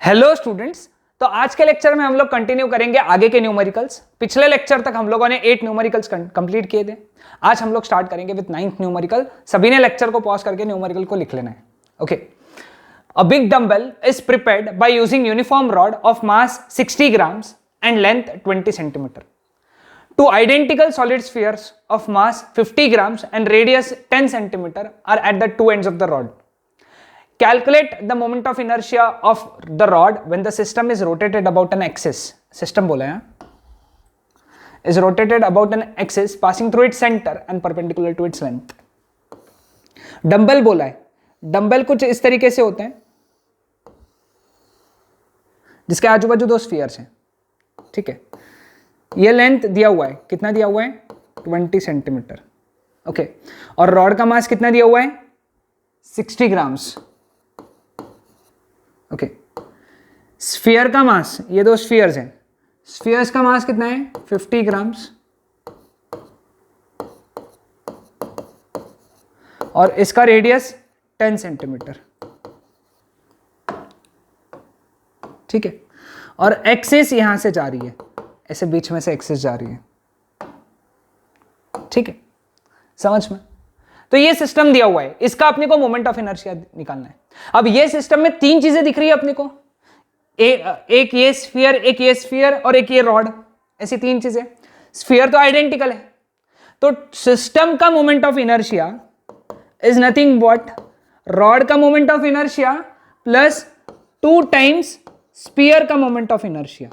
Hello students, तो आज के लेक्चर में हम लोग कंटिन्यू करेंगे आगे के न्यूमेरिकल्स। पिछले लेक्चर तक हम लोगों ने 8 न्यूमेरिकल्स कंप्लीट किए थे। आज हम लोग स्टार्ट करेंगे विद 9th न्यूमेरिकल। सभी ने लेक्चर को पॉज करके न्यूमेरिकल को लिख लेना है। Okay, a big dumbbell is prepared by using uniform rod of mass 60 grams and length 20 centimeter. Two identical solid spheres of mass 50 grams and radius 10 centimeter are at the two ends of the rod. Calculate the moment of inertia of the rod when the system is rotated about an axis. System बोला है, is rotated about an axis passing through its center and perpendicular to its length. Dumbbell बोला है, dumbbell कुछ इस तरीके से होते हैं जिसके आजू बाजू दो स्फीयर्स हैं। ठीक है, ये लेंथ दिया हुआ है, कितना दिया हुआ है 20 सेंटीमीटर। ओके, और रॉड का मास कितना दिया हुआ है 60 ग्राम्स। ओके, स्फीयर का मास, ये दो स्फीयर्स हैं, स्फीयर्स का मास कितना है 50 ग्राम्स और इसका रेडियस 10 सेंटीमीटर। ठीक है, और एक्सिस यहां से जा रही है, ऐसे बीच में से एक्सिस जा रही है। ठीक है, समझ में? तो ये सिस्टम दिया हुआ है, इसका अपने को मोमेंट ऑफ इनर्शिया निकालना है। अब ये सिस्टम में तीन चीजें दिख रही है अपने को, एक ये स्फीयर, एक ये स्फीयर और एक ये रॉड, ऐसी तीन चीजें। स्फीयर तो आइडेंटिकल है, तो सिस्टम का moment of inertia is nothing but rod का moment of inertia plus 2 times sphere का मोमेंट ऑफ इनर्शिया।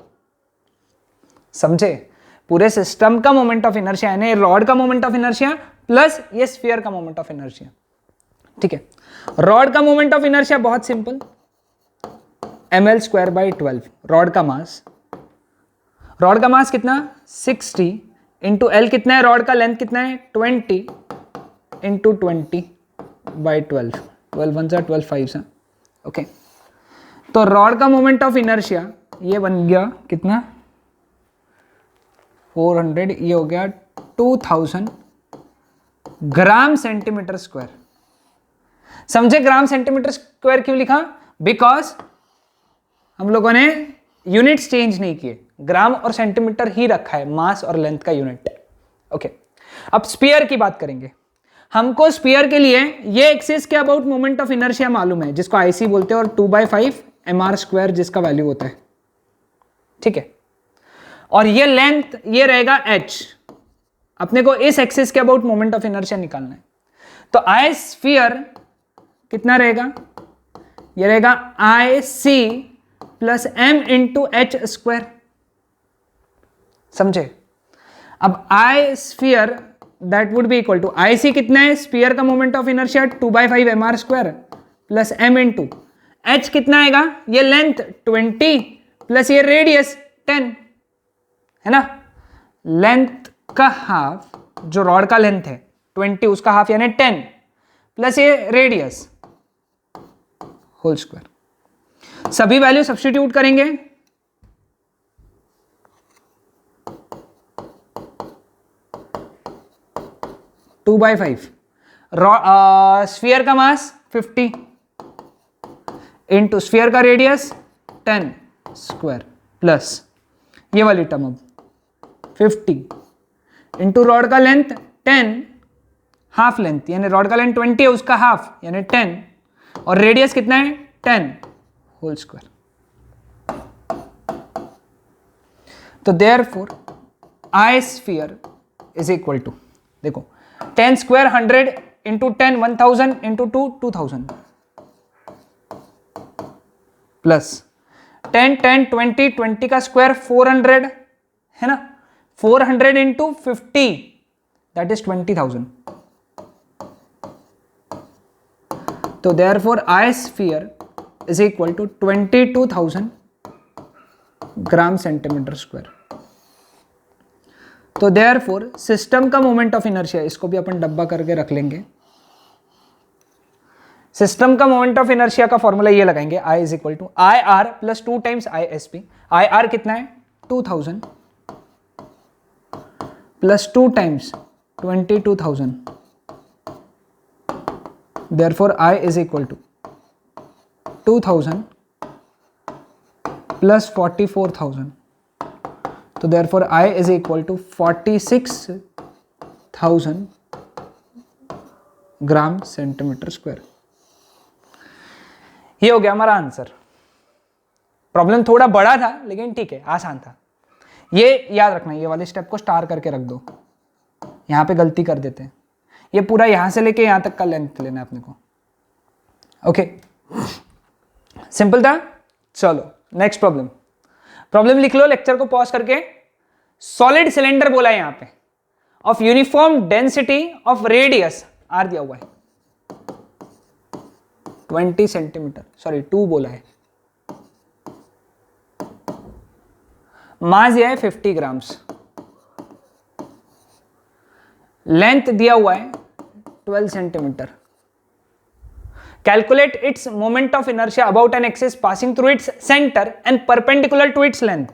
समझे? पूरे सिस्टम का मोमेंट ऑफ इनर्शिया यानी रॉड का मोमेंट ऑफ इनर्शिया प्लस ये स्फीयर का मोमेंट ऑफ इनर्शिया। ठीक है, रॉड का मोमेंट ऑफ इनर्शिया बहुत सिंपल, ml²/12। रॉड का मास, रॉड का मास कितना 60 इंटू एल कितना है, रॉड का लेंथ कितना है 20 इंटू 20/12। 12 1 12 5। ओके, तो रॉड का मोमेंट ऑफ इनर्शिया ये बन गया कितना 400, ये हो गया 2000 ग्राम सेंटीमीटर स्क्वायर। समझे ग्राम सेंटीमीटर स्क्वायर क्यों लिखा? बिकॉज हम लोगों ने यूनिट्स चेंज नहीं किए, ग्राम और सेंटीमीटर ही रखा है मास और लेंथ का यूनिट। ओके, अब स्फीयर की बात करेंगे। हमको स्फीयर के लिए ये एक्सिस के अबाउट मोमेंट ऑफ इनर्शिया मालूम है जिसको आईसी बोलते हैं, और 2/5 mr² जिसका वैल्यू होता है। ठीक है, और ये लेंथ ये रहेगा h। अपने को इस एक्सिस के अबाउट मोमेंट ऑफ इनर्शिया निकालना है, तो आई स्फीयर कितना रहेगा, ये रहेगा IC plus m into h²। समझे? अब I sphere that would be equal to IC कितना है, स्फीयर का moment of inertia 2/5 mr² plus m into h कितना आएगा, ये लेंथ 20 प्लस ये रेडियस 10 है ना। लेंथ का हाफ, जो रॉड का लेंथ है 20, उसका हाफ यानी 10 प्लस ये रेडियस होल स्क्वायर। सभी वैल्यू सब्स्टिट्यूट करेंगे, टू बाई 5 स्फीयर का मास 50 इंटू स्फीयर का रेडियस 10 स्क्वायर प्लस ये वाली टर्म अब 50 इंटू रॉड का लेंथ 10, हाफ लेंथ यानी रॉड का लेंथ 20 है, उसका हाफ यानी 10 और रेडियस कितना है 10 होल स्क्वायर। तो therefore I sphere is equal to, देखो 10 स्क्वायर 100 इंटू 10 1000 इंटू 2 2000 प्लस 10 10 20 20 का स्क्वायर 400 है ना, 400 इंटू 50 दैट इज 20,000। तो therefore I sphere is equal to 22,000 gram centimetre square. तो देयरफॉर सिस्टम का मोमेंट ऑफ इनर्शिया, इसको भी अपन डब्बा करके रख लेंगे। सिस्टम का मोमेंट ऑफ इनर्शिया का फॉर्मूला ये लगाएंगे, I is equal to IR plus 2 times ISP। IR कितना है 2000 plus 2 times 22,000, therefore I is equal to 2000 plus 44,000, तो therefore I is equal to 46,000 gram centimetre square. ये हो गया हमारा आंसर। प्रॉब्लम थोड़ा बड़ा था लेकिन ठीक है, आसान था। ये याद रखना, ये वाले स्टेप को स्टार करके रख दो, यहां पे गलती कर देते हैं। ये पूरा यहां से लेके यहां तक का लेंथ लेना है अपने को। ओके, सिंपल था। चलो नेक्स्ट प्रॉब्लम। प्रॉब्लम लिख लो लेक्चर को पॉज करके। सॉलिड सिलेंडर बोला है यहां पे, of uniform density of radius R दिया हुआ है 20 सेंटीमीटर, सॉरी 2 बोला है। मास दिया है 50 ग्राम्स, लेंथ दिया हुआ है 12 centimetre. Calculate its moment of inertia about an axis passing through its centre and perpendicular to its length.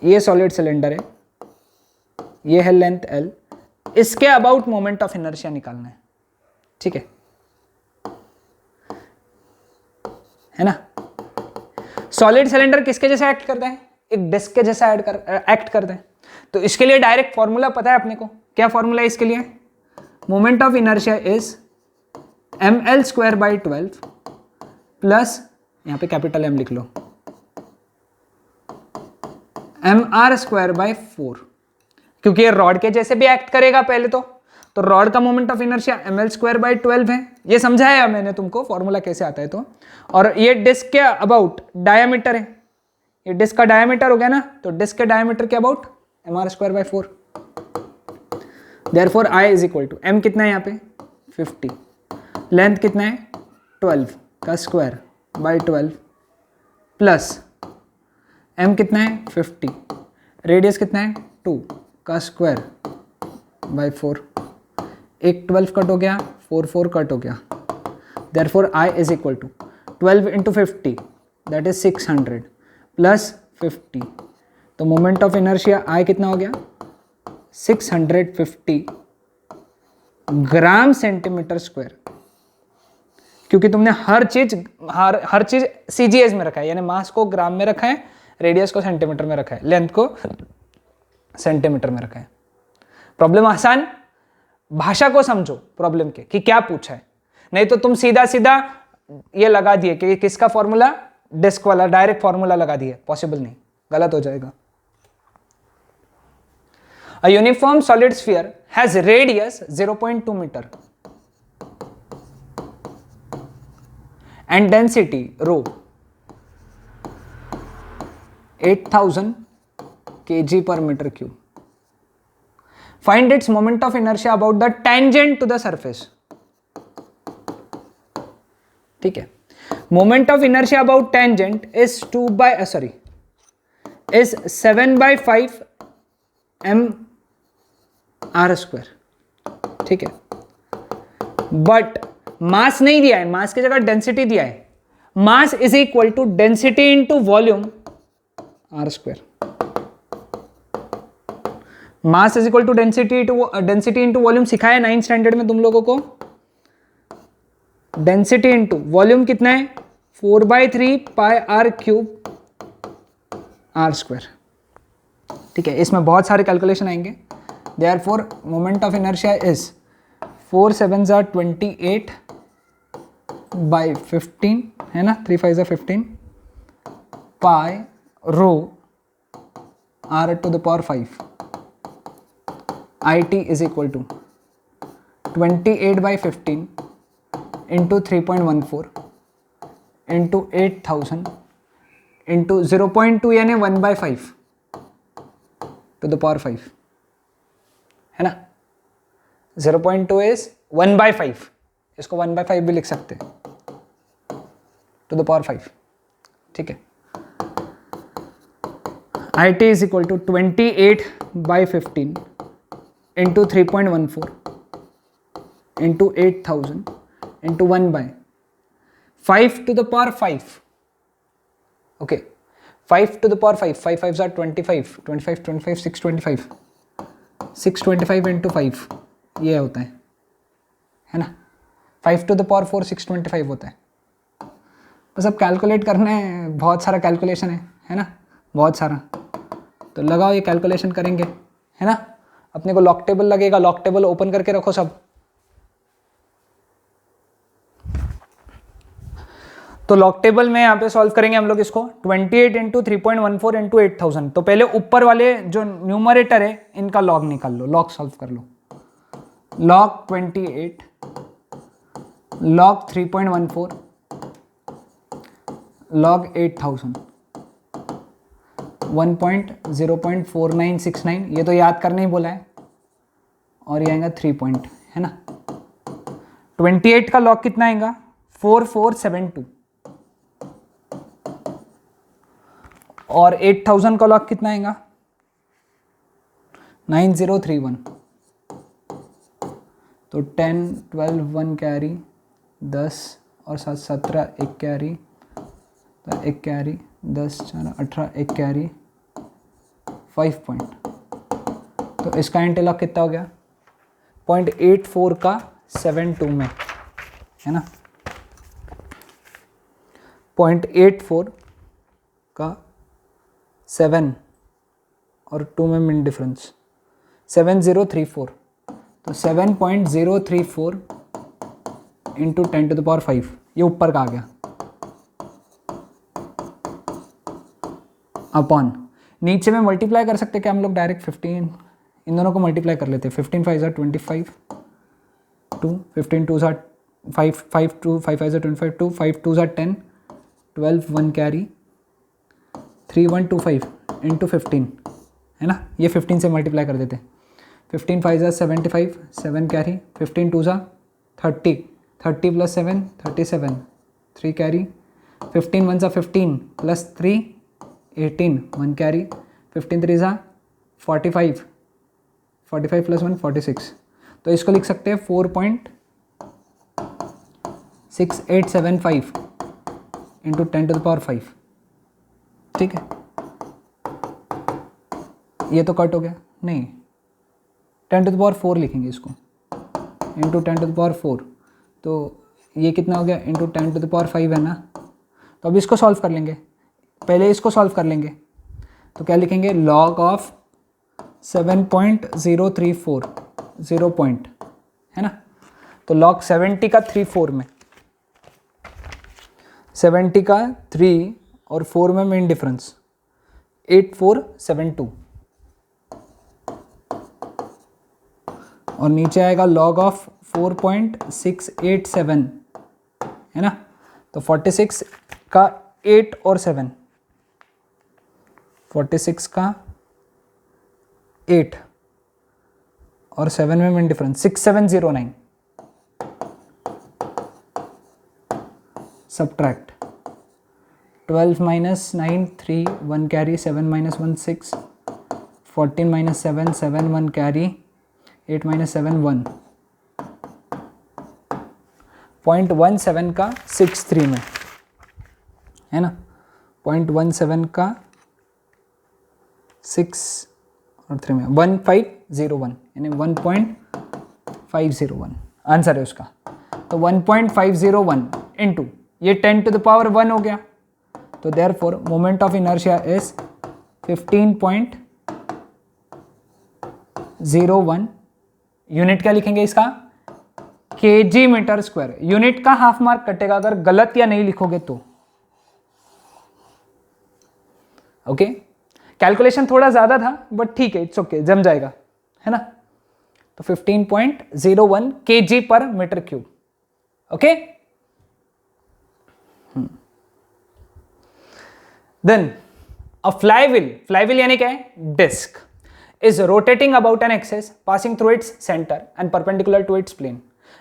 ये सॉलिड सिलेंडर है, ये है लेंथ L, इसके अबाउट मोमेंट ऑफ इनर्शिया निकालना है, ठीक है ना। सॉलिड सिलेंडर किसके जैसा एक्ट करता है? एक डिस्क के जैसा एक्ट करता है। तो इसके लिए डायरेक्ट फॉर्मूला पता है अपने को। क्या फॉर्मूला है इसके लिए? Moment of inertia is ml square by 12 plus, यहां पे कैपिटल M लिख लो, mr स्क्वायर बाई 4, क्योंकि ये रॉड के जैसे भी एक्ट करेगा पहले तो रॉड का moment of inertia ml square by 12 है। ये समझाया मैंने तुमको फॉर्मूला कैसे आता है तो। और ये डिस्क के अबाउट डायमीटर है, ये डिस्क का डायमीटर हो गया ना, तो डिस्क के डायमीटर के about mr square by 4। Therefore I is equal to m कितना है यहाँ पे 50, लेंथ कितना है 12 का स्क्वायर बाई 12 प्लस m कितना है 50, रेडियस कितना है 2 का स्क्वायर बाई 4। एक 12 कट हो गया, 4 कट हो गया। Therefore I is equal to 12 into 50 that is 600 plus 50, तो मोमेंट ऑफ इनर्शिया I कितना हो गया 650 ग्राम सेंटीमीटर स्क्वायर, क्योंकि तुमने हर चीज CGS में रखा है, यानी मास को ग्राम में रखा है, रेडियस को सेंटीमीटर में रखा है, लेंथ को सेंटीमीटर में रखा है। प्रॉब्लम आसान, भाषा को समझो प्रॉब्लम के कि क्या पूछा है, नहीं तो तुम सीधा सीधा ये लगा दिए कि किसका फॉर्मूला, डिस्क वाला डायरेक्ट फॉर्मूला लगा दिए, पॉसिबल नहीं, गलत हो जाएगा। A uniform solid sphere has radius 0.2 meter and density rho 8000 kg per meter cube. Find its moment of inertia about the tangent to the surface. ठीक है, moment of inertia about tangent is 7/5 mr square, ठीक है। But mass नहीं दिया है, मास की जगह density दिया है। Mass is equal to density into volume R square. Mass is equal to density into volume सिखाया 9th स्टैंडर्ड में तुम लोगों को। डेंसिटी इंटू वॉल्यूम कितना है 4/3 पाई आर क्यूब आर स्क्वायर, ठीक है। इसमें बहुत सारे कैलकुलेशन आएंगे। Therefore moment of inertia is 4 7s are 28 by 15 है ना, 3 5s are 15 pi row r to the power 5। IT is equal to 28/15 into 3.14 into 8000 into 0.2 यानी 1/5 to the power 5 है ना। 0.2 is 1/5, इसको 1/5 भी लिख सकते हैं to the power 5, ठीक है। IT is equal to 28/15 into 3.14 into 8000 into 1/5 to the power 5, okay। 5 to the power 5, 5 5s are 25 25 25 625 625 into 5 ये होता है ना। 5 to the power 4 625 होता है। बस अब कैलकुलेट करना है, बहुत सारा कैलकुलेशन है ना, बहुत सारा। तो लगाओ, ये कैलकुलेशन करेंगे, है ना। अपने को लॉक टेबल लगेगा, लॉक टेबल ओपन करके रखो सब। तो लॉक टेबल में यहाँ पे सॉल्व करेंगे हम लोग इसको 28 इंटू 3.14 इंटू 8000। तो पहले ऊपर वाले जो न्यूमरेटर है इनका लॉग निकाल लो, लॉग सॉल्व कर लो। लॉग 28 लॉग 3.14 लॉग 8000 1.0.4969, ये तो याद करने ही बोला है, और ये आएगा 3 पॉइंट, है ना। 28 का लॉग कितना आएगा 4472, और 8000 का लॉग कितना आएगा 9031। तो 10 12 1 कैरी 10 और 7 17 1 कैरी, 1 कैरी 10 4 18 1 कैरी 5 पॉइंट। तो इसका एंटीलॉग कितना हो गया 0.84 का 72 में, है ना। 0.84 का 7 और 2 में मिन डिफरेंस 7034। तो 7.034 इंटू 10⁵, ये ऊपर का आ गया, अपॉन नीचे में मल्टीप्लाई कर सकते क्या हम लोग डायरेक्ट 15, इन दोनों को मल्टीप्लाई कर लेते। 15 5 25 2 15 2 5 5 2 5 5 25 2 5 2 10 12 1 कैरी 3125 इंटू 15, है ना। ये 15 से मल्टीप्लाई कर देते। 15 5 75 7 carry 15 2 30 30 plus 7 37 3 carry 15 1 15 plus 3 18 1 carry 15 3 45 45 plus 1 46। तो इसको लिख सकते हैं 4.6875 इंटू 10⁵। ठीक है, ये तो कट हो गया, नहीं 10⁴ लिखेंगे इसको इंटू 10⁴। तो ये कितना हो गया इंटू 10⁵ है ना। तो अब इसको सॉल्व कर लेंगे, पहले इसको सॉल्व कर लेंगे। तो क्या लिखेंगे लॉग ऑफ 7.034 0 पॉइंट, है ना। तो लॉग 70 का 3 4 में 70 का 3 और 4 में मेन डिफरेंस 8472, और नीचे आएगा लॉग ऑफ 4.687, है ना। तो 46 का 8 और 7, 46 का 8 और 7 में main difference 6709। Subtract 12 minus 9 3 1 carry 7 minus 1 6 14 minus 7 7 1 carry 8 minus 7 1 0.17 का 63 में, है ना। 0.17 का 6 और 3 में 1501, यानी 1.501 आंसर है उसका। तो 1.501 इंटू ये 10⁻1 हो गया। तो therefore moment of inertia is 15.01। Unit क्या लिखेंगे इसका kg मीटर स्क्वायर। यूनिट का हाफ मार्क कटेगा अगर गलत या नहीं लिखोगे तो। ओके, कैलकुलेशन थोड़ा ज्यादा था बट ठीक है, इट्स ओके, जम जाएगा, है ना। तो 15.01 kg पर मीटर क्यूब। ओके, देन अ फ्लाईव्हील यानी क्या है disc is rotating about an axis passing through its center and perpendicular to its plane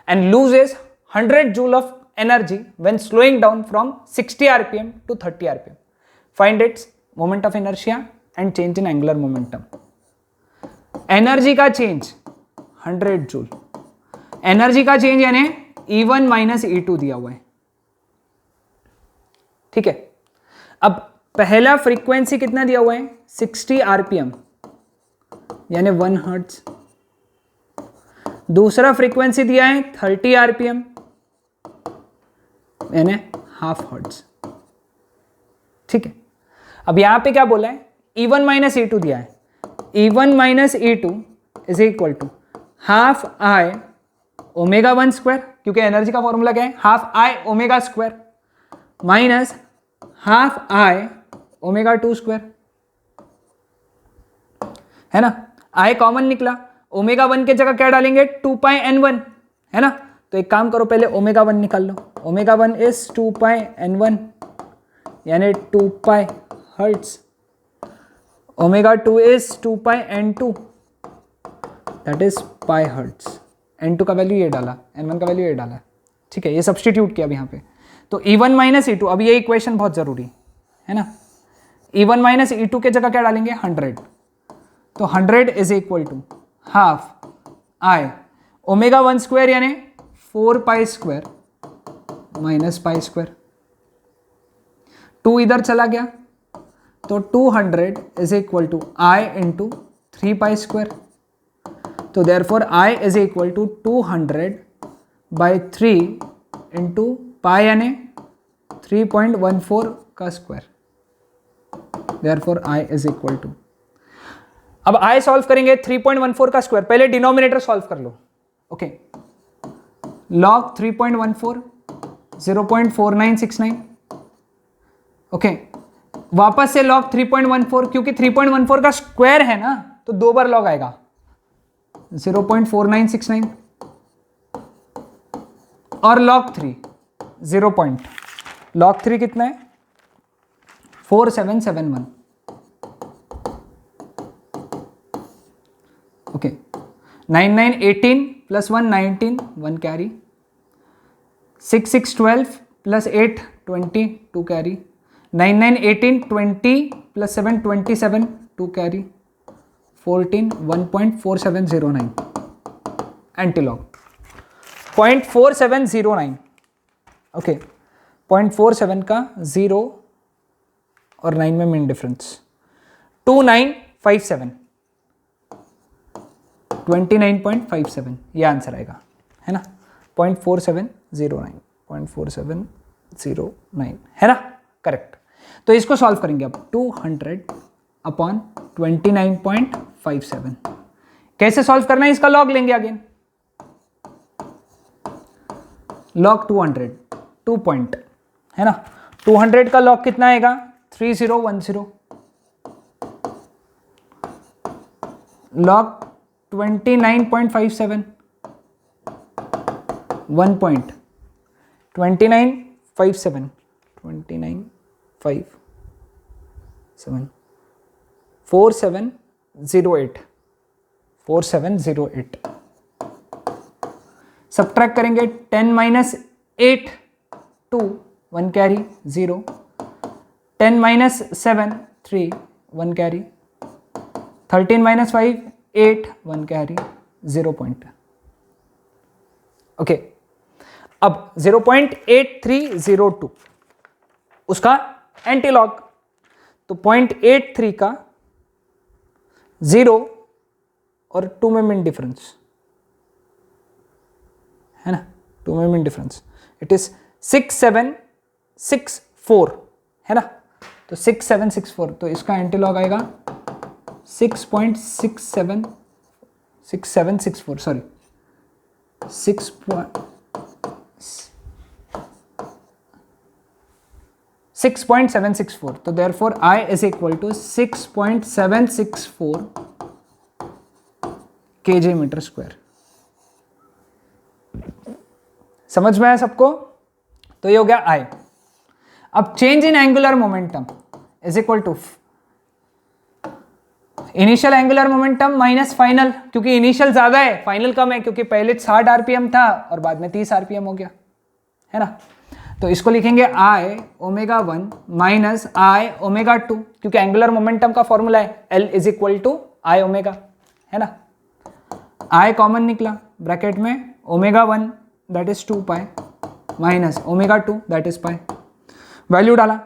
and loses 100 joule of energy when slowing down from 60 rpm to 30 rpm. Find its moment of inertia and change in angular momentum. Energy का change 100 joule, energy का change यानी E1 minus E2 दिया हुआ है। ठीक है, अब पहला फ्रीक्वेंसी कितना दिया हुआ है 60 आरपीएम यानी 1 हर्ट्ज। दूसरा फ्रीक्वेंसी दिया है 30 आरपीएम यानी हाफ हर्ट्ज। ठीक है, अब यहां पे क्या बोला है, E1 माइनस E2 दिया है, E1 minus E2 is equal to half I omega 1 square, क्योंकि एनर्जी का फॉर्मूला क्या है, half I omega square minus half I omega 2 square, है ना। आई कॉमन निकला, ओमेगा 1 के जगह क्या डालेंगे, 2 पाई n1, है ना। तो एक काम करो, पहले ओमेगा 1 निकाल लो, ओमेगा 1 इज 2 पाई n1 यानी 2 pi hertz, omega 2 is 2 pi n2 that is pi hertz, n2 का वैल्यू ये डाला, n1 का वैल्यू ये डाला, ठीक है, ये सब्सटीट्यूट किया अब यहाँ पे। तो E1 माइनस E2, अब ये इक्वेशन बहुत जरूरी है ना, E1 माइनस E2 के जगह क्या डालेंगे, 100, तो 100 is equal to half I omega 1 square यानी 4 pi square minus pi square, 2 इधर चला गया तो 200 is equal to I into 3 pi square, तो therefore I is equal to 200 by 3 into pi यानी 3.14 का square, therefore I is equal to, अब I solve करेंगे 3.14 का स्क्वायर, पहले डिनोमिनेटर सॉल्व कर लो, ओके, लॉग 3.14 0.4969, ओके, वापस से लॉग 3.14, क्योंकि 3.14 का स्क्वायर है ना तो 2 बार लॉग आएगा, 0.4969 और लॉग 3 लॉग 3 कितना है, 4771, okay, 9918 plus 1 19 1 carry, 6612 plus 8 20 2 carry, 9918 20 plus 7 27 2 carry, 14 1.4709 antilog 0.4709, okay, 0.47 का 0 और 9 में मीन डिफरेंस 2957 29.57 ये आंसर आएगा, है ना, 0.4709 0.4709 है ना, करेक्ट। तो इसको सॉल्व करेंगे अब 200 अपॉन 29.57, कैसे सॉल्व करना है, इसका लॉग लेंगे अगेन, लॉग 200 2 पॉइंट, है ना, 200 का लॉग कितना आएगा, 3010, लॉग 29.57 1 पॉइंट 29.57 29.57 4708 सब्ट्रैक्ट करेंगे, 10 minus 8 2 1 carry 0, 10 minus 7 3 1 carry, 13 minus 5 8 1 carry 0 point, okay. अब 0.8302 उसका एंटीलॉग, तो 0.83 का 0 और 2 में मीन डिफरेंस, है ना, 2 में मीन डिफरेंस, इट इज 6764, है ना, तो 6764, तो इसका एंटीलॉग आएगा 6.6764 सॉरी 6.764, तो therefore I is equal to 6.764 kg metre square. समझ में आया सबको, तो ये हो गया आई। अब change in angular momentum is equal to initial angular momentum minus final, क्योंकि इनिशियल ज्यादा है फाइनल कम है, क्योंकि पहले 60 आरपीएम था और बाद में 30 आरपीएम हो गया, है ना। तो इसको लिखेंगे I omega 1 minus I omega 2, क्योंकि एंगुलर मोमेंटम का फॉर्मूला है L is equal to I omega, है ना। आई कॉमन निकला, ब्रैकेट में omega 1 that is 2 pi minus omega 2 that is pi, value डाला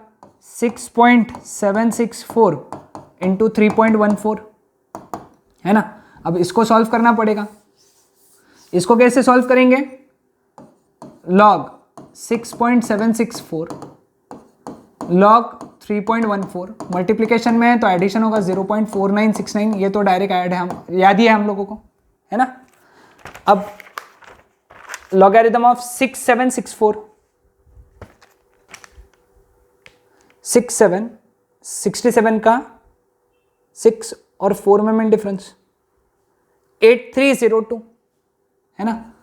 6.764 इंटू 3.14, है ना। अब इसको सॉल्व करना पड़ेगा, इसको कैसे सॉल्व करेंगे, लॉग 6.764 लॉग 3.14, मल्टीप्लिकेशन में है तो एडिशन होगा 0.4969, ये तो डायरेक्ट ऐड है, हम याद ही है हम लोगों को, है ना। अब लॉगरिथम ऑफ 6764, 67 का 6 और 4 में मेन डिफरेंस 8302, है ना,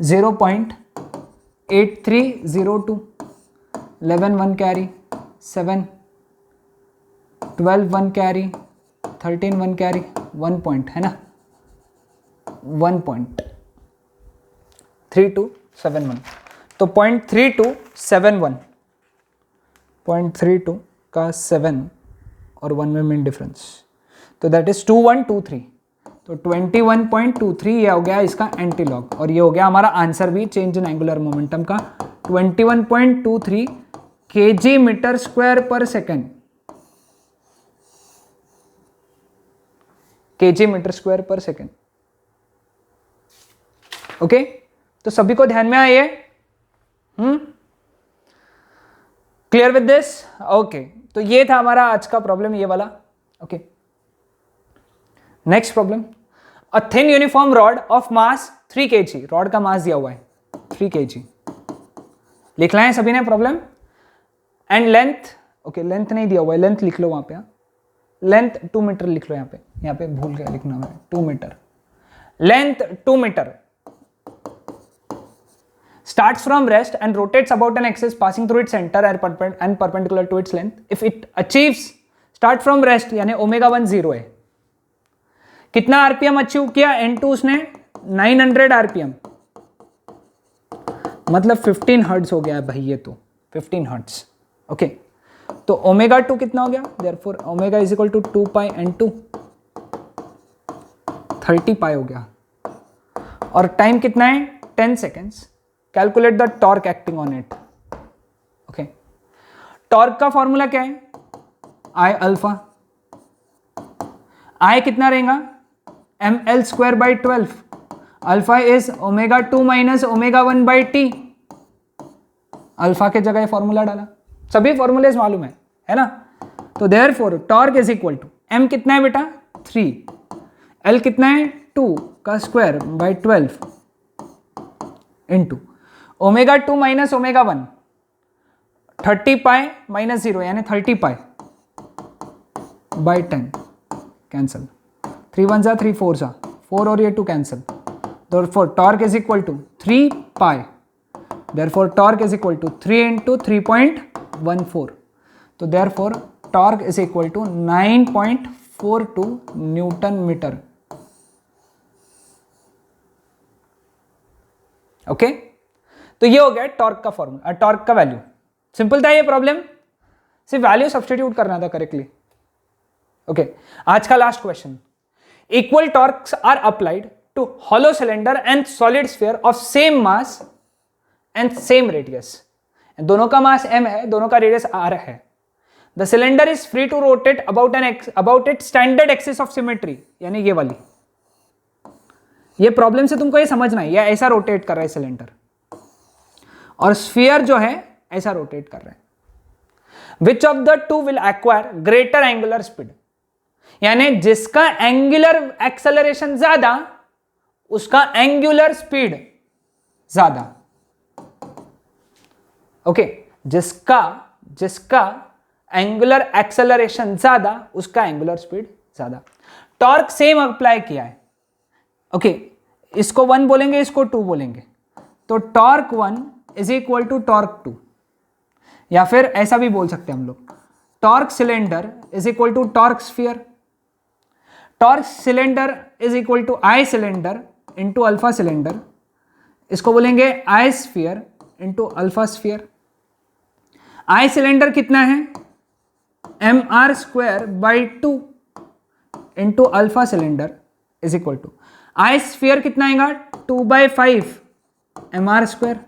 0.8302, 11 1 कैरी, 7, 12 1 कैरी, 13 1 कैरी, 1 पॉइंट, है ना, 1.3271, तो 0.3271 का 7 और 1 में मेन डिफरेंस, तो दैट इज 2123, तो 21.23 ये हो गया इसका एंटीलॉग, और ये हो गया हमारा आंसर भी चेंज इन एंगुलर मोमेंटम का 21.23 kg मीटर स्क्वायर पर सेकेंड, kg मीटर स्क्वायर पर सेकेंड। ओके, तो सभी को ध्यान में आइए, क्लियर विद दिस? ओके, तो ये था हमारा आज का प्रॉब्लम, ये वाला। Okay, next problem, a thin uniform rod of mass 3 kg, rod का मास दिया हुआ है 3 kg, लिखना है सभी ने problem, and length, okay length नहीं दिया हुआ है, लेंथ लिख लो वहां पे, लेंथ 2 मीटर लिख लो, यहाँ पे भूल गया लिखना है 2 metre, length 2 metre, starts from rest and rotates about an axis passing through its center and perpendicular to its length. If it achieves start from rest यानी ओमेगा 1 0 है, कितना आरपीएम अचीव किया N2 उसने 900 आरपीएम, मतलब 15 hertz हो गया है भाई, ये तो 15 हर्ट्ज। ओके, तो ओमेगा 2 कितना हो गया, therefore omega is equal to 2 pi N2, 30 pi हो गया, और टाइम कितना है 10 seconds. Calculate the torque acting on it. Okay, torque का फॉर्मूला क्या है, आई अल्फा, आई कितना रहेगा ml square by 12, alpha is omega 2 minus omega 1 by टी, अल्फा के जगह फॉर्मूला डाला, सभी फॉर्मूले मालूम है ना। तो therefore torque is equal to m कितना है बेटा 3, l कितना है 2 का square by 12 into omega 2 minus omega 1, 30 pi minus 0 यानी 30 पाई बाई 10, कैंसल, 3 1 जा 3 4 जा 4 और ये 2 cancel, therefore torque is equal to 3 pi, therefore torque is equal to 3 into 3.14, तो therefore torque is equal to 9.42 newton metre. Okay, तो ये हो गया टॉर्क का फॉर्मूला, टॉर्क का वैल्यू। सिंपल था ये प्रॉब्लम, सिर्फ वैल्यू सब्स्टिट्यूट करना था करेक्टली। ओके, आज का last question, equal torques are applied to hollow cylinder and solid sphere of same mass and same radius, दोनों का मास m है, दोनों का रेडियस r है। The cylinder is free to rotate about its standard axis of symmetry, यानी ये वाली, ये प्रॉब्लम से तुमको ये समझना है, ये ऐसा रोटेट कर रहा है सिलेंडर, और स्फीयर जो है ऐसा रोटेट कर रहा है। Which of the two will acquire greater angular speed, यानी जिसका एंगुलर एक्सेलरेशन ज्यादा उसका एंगुलर स्पीड ज्यादा। ओके, जिसका एंगुलर एक्सेलरेशन ज्यादा उसका एंगुलर स्पीड ज्यादा। टॉर्क सेम अप्लाई किया है। ओके, इसको 1 बोलेंगे, इसको 2 बोलेंगे, तो torque 1 is equal to torque 2, या फिर ऐसा भी बोल सकते हैं हम लोग, torque cylinder is equal to torque sphere, torque cylinder is equal to I cylinder into alpha cylinder, इसको बोलेंगे I sphere into alpha sphere. I cylinder कितना है M R square by 2 into alpha cylinder is equal to I sphere कितना आएगा 2/5 M R square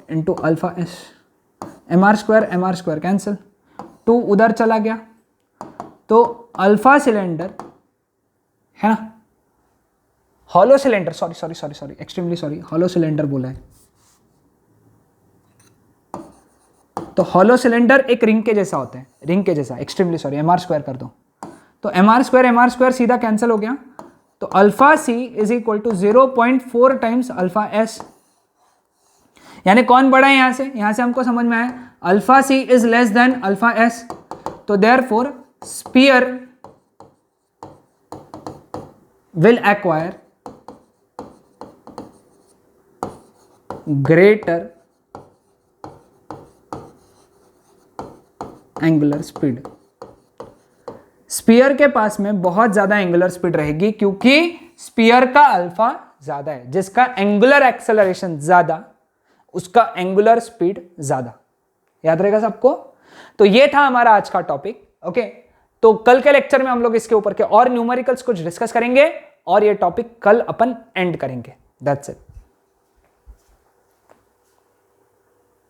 into alpha S, M R square cancel, 2 उधर चला गया, तो अल्फा सिलेंडर है ना, hollow cylinder, sorry extremely sorry, hollow cylinder बोला है, तो हॉलो सिलेंडर एक रिंग के जैसा होता है, रिंग के जैसा, extremely sorry, M R square कर दो, तो एम आर स्क्वायर सीधा कैंसिल हो गया, तो alpha C is equal to 0.4 times alpha S, यानी कौन बड़ा है यहां से हमको समझ में आया, alpha C is less than alpha S, तो therefore sphere will acquire greater angular speed। Sphere के पास में बहुत ज्यादा एंगुलर स्पीड रहेगी क्योंकि स्पीयर का अल्फा ज्यादा है, जिसका एंगुलर एक्सेलरेशन ज्यादा उसका एंगुलर स्पीड ज्यादा। याद रहेगा सबको? तो ये था हमारा आज का टॉपिक। ओके, तो कल के लेक्चर में हम लोग इसके ऊपर के और न्यूमेरिकल्स कुछ डिस्कस करेंगे और ये टॉपिक कल अपन एंड करेंगे। That's it.